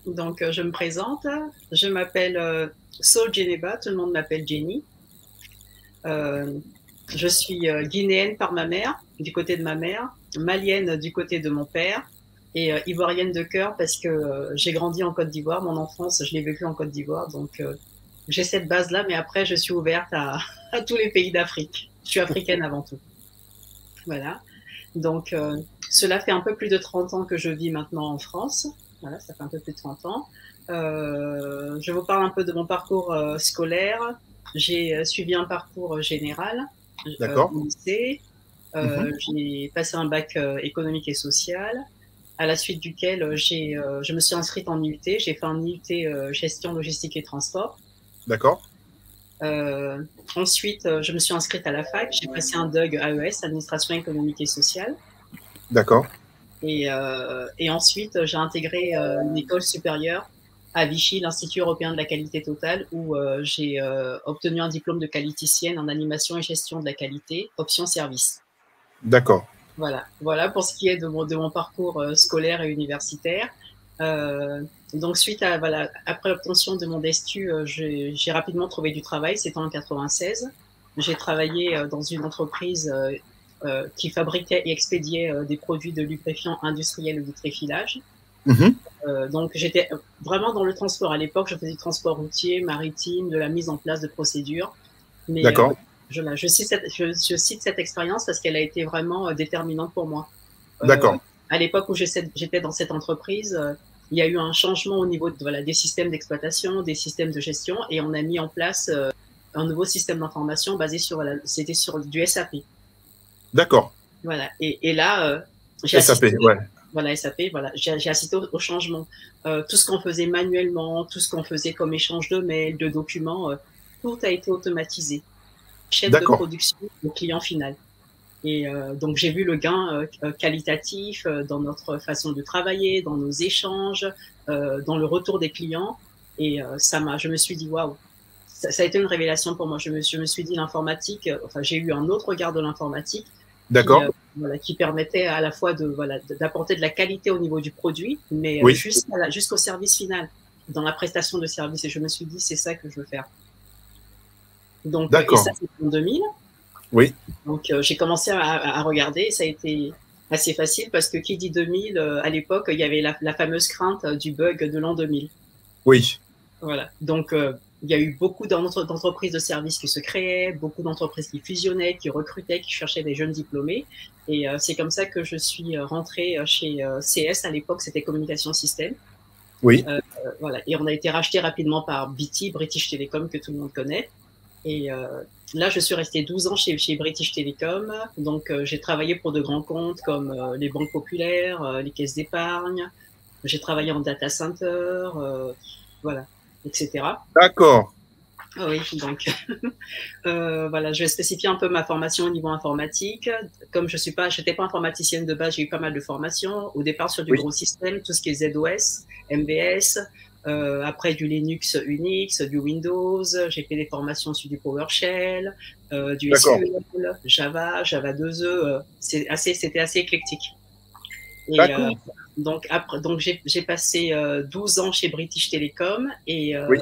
Donc, je me présente. Je m'appelle Saul Geneba, tout le monde m'appelle Jenny. Euh, je suis guinéenne par ma mère, du côté de ma mère, malienne du côté de mon père et ivoirienne de cœur parce que j'ai grandi en Côte d'Ivoire. Mon enfance, je l'ai vécue en Côte d'Ivoire. Donc, j'ai cette base-là, mais après, je suis ouverte à tous les pays d'Afrique. Je suis africaine avant tout. Voilà. Donc, cela fait un peu plus de 30 ans que je vis maintenant en France. Voilà, ça fait un peu plus de 30 ans. Je vous parle un peu de mon parcours scolaire. J'ai suivi un parcours général D'accord. au lycée. Mhm. J'ai passé un bac économique et social, à la suite duquel je me suis inscrite en IUT. J'ai fait un IUT gestion logistique et transport. D'accord. Euh, Ensuite, je me suis inscrite à la fac. J'ai passé un DUG AES, administration économique et sociale. D'accord. Et ensuite, j'ai intégré une école supérieure à Vichy, l'Institut européen de la qualité totale, où j'ai obtenu un diplôme de qualiticienne en animation et gestion de la qualité, option service. D'accord. Voilà, voilà pour ce qui est de mon parcours scolaire et universitaire. Euh, donc suite à voilà, après l'obtention de mon DESTU, j'ai rapidement trouvé du travail. C'était en 96. J'ai travaillé dans une entreprise qui fabriquait et expédiait des produits de lubrifiants industriels ou de tréfilage. Mhm. Donc j'étais vraiment dans le transport. À l'époque, je faisais du transport routier, maritime, de la mise en place de procédures. Mais D'accord. je cite cette expérience parce qu'elle a été vraiment déterminante pour moi. Euh, D'accord. à l'époque où j'étais dans cette entreprise, il y a eu un changement au niveau de, voilà, des systèmes d'exploitation, des systèmes de gestion, et on a mis en place un nouveau système d'information basé sur, voilà, c'était sur du SAP. D'accord. Voilà. Et là, j'ai SAP, assisté, ouais. voilà, SAP, voilà, j'ai assisté au changement. Tout ce qu'on faisait manuellement, tout ce qu'on faisait comme échange de mails, de documents, tout a été automatisé. Chaîne de D'accord. production au client final. Et donc j'ai vu le gain qualitatif dans notre façon de travailler, dans nos échanges, dans le retour des clients. Et je me suis dit waouh, ça a été une révélation pour moi. Je me suis dit l'informatique, enfin j'ai eu un autre regard de l'informatique qui D'accord. voilà, qui permettait à la fois de voilà d'apporter de la qualité au niveau du produit, mais Oui. jusqu'au service final, dans la prestation de service. Et je me suis dit c'est ça que je veux faire. Donc et ça D'accord. c'est en 2000. Oui. Donc, j'ai commencé à regarder et ça a été assez facile parce que qui dit 2000, à l'époque, il y avait la fameuse crainte du bug de l'an 2000. Oui. Voilà. Donc, il y a eu beaucoup d'entreprises de services qui se créaient, beaucoup d'entreprises qui fusionnaient, qui recrutaient, qui cherchaient des jeunes diplômés. Et c'est comme ça que je suis rentrée chez CS. À l'époque, c'était Communication System. Oui. Voilà. Et on a été racheté rapidement par BT, British Telecom, que tout le monde connaît. Et là, je suis restée 12 ans chez British Telecom. Donc, j'ai travaillé pour de grands comptes comme les banques populaires, les caisses d'épargne. J'ai travaillé en data center, voilà, etc. D'accord. Ah oui, donc voilà, je vais spécifier un peu ma formation au niveau informatique. Comme j'étais pas informaticienne de base, j'ai eu pas mal de formations. Au départ sur du Oui. gros système, tout ce qui est ZOS, MVS, après du Linux, Unix, du Windows. J'ai fait des formations sur du PowerShell, du D'accord. SQL, Java, Java 2E. C'était assez éclectique. Et D'accord. donc j'ai passé 12 ans chez British Telecom et Oui.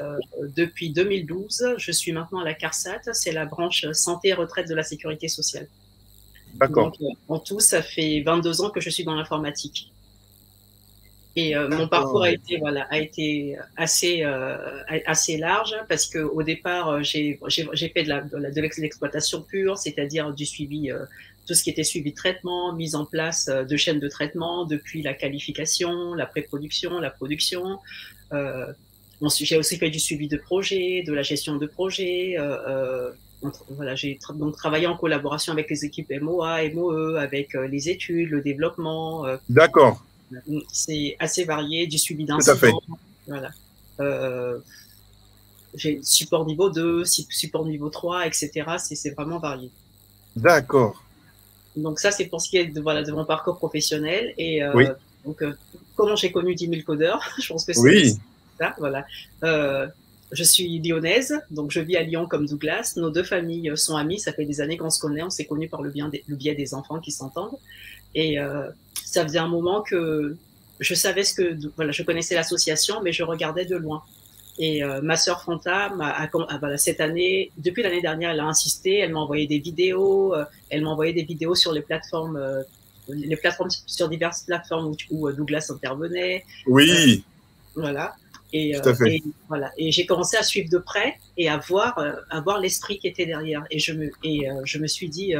depuis 2012, je suis maintenant à la CARSAT, c'est la branche santé et retraite de la sécurité sociale. D'accord. Donc en tout, ça fait 22 ans que je suis dans l'informatique. Et mon parcours D'accord. a été assez large parce que au départ, j'ai fait de l'exploitation pure, c'est-à-dire du suivi, tout ce qui était suivi de traitement, mise en place de chaînes de traitement, depuis la qualification, la pré-production, la production. Euh, j'ai aussi fait du suivi de projet, de la gestion de projet. Voilà, donc travaillé en collaboration avec les équipes MOA, MOE, avec les études, le développement. D'accord. C'est assez varié, du suivi Tout à fait. d'incidents, voilà. Euh, j'ai support niveau 2, support niveau 3, etc. C'est vraiment varié. D'accord. Donc ça, c'est pour ce qui est de, voilà, de mon parcours professionnel. Et Oui. donc, comment j'ai connu 10 000 codeurs, je pense que c'est Oui. ça, voilà. Je suis lyonnaise, donc je vis à Lyon comme Douglas. Nos deux familles sont amies, ça fait des années qu'on se connaît, on s'est connus par le biais des enfants qui s'entendent. Et ça faisait un moment que je savais voilà, je connaissais l'association, mais je regardais de loin. Et ma sœur Fanta, voilà, cette année, depuis l'année dernière, elle a insisté, elle m'a envoyé des vidéos, elle m'a envoyé des vidéos sur les plateformes sur diverses plateformes où Douglas intervenait. Oui, Voilà. tout à fait. Et voilà. Et j'ai commencé à suivre de près et à voir l'esprit qui était derrière. Et je me suis dit,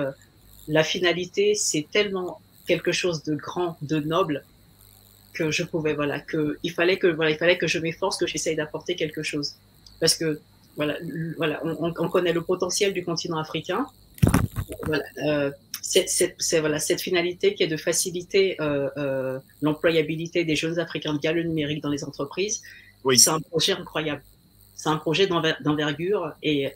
la finalité, c'est tellement quelque chose de grand, de noble, que je pouvais, voilà, il fallait que je m'efforce, que j'essaye d'apporter quelque chose. Parce que, voilà, on connaît le potentiel du continent africain. Voilà, voilà, cette finalité qui est de faciliter l'employabilité des jeunes Africains via le numérique dans les entreprises, Oui, c'est un projet incroyable. C'est un projet d'envergure et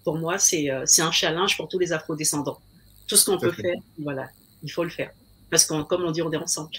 pour moi, c'est un challenge pour tous les afrodescendants. Tout ce qu'on tout à peut fait. faire, voilà, il faut le faire. Parce que, comme on dit, on est ensemble.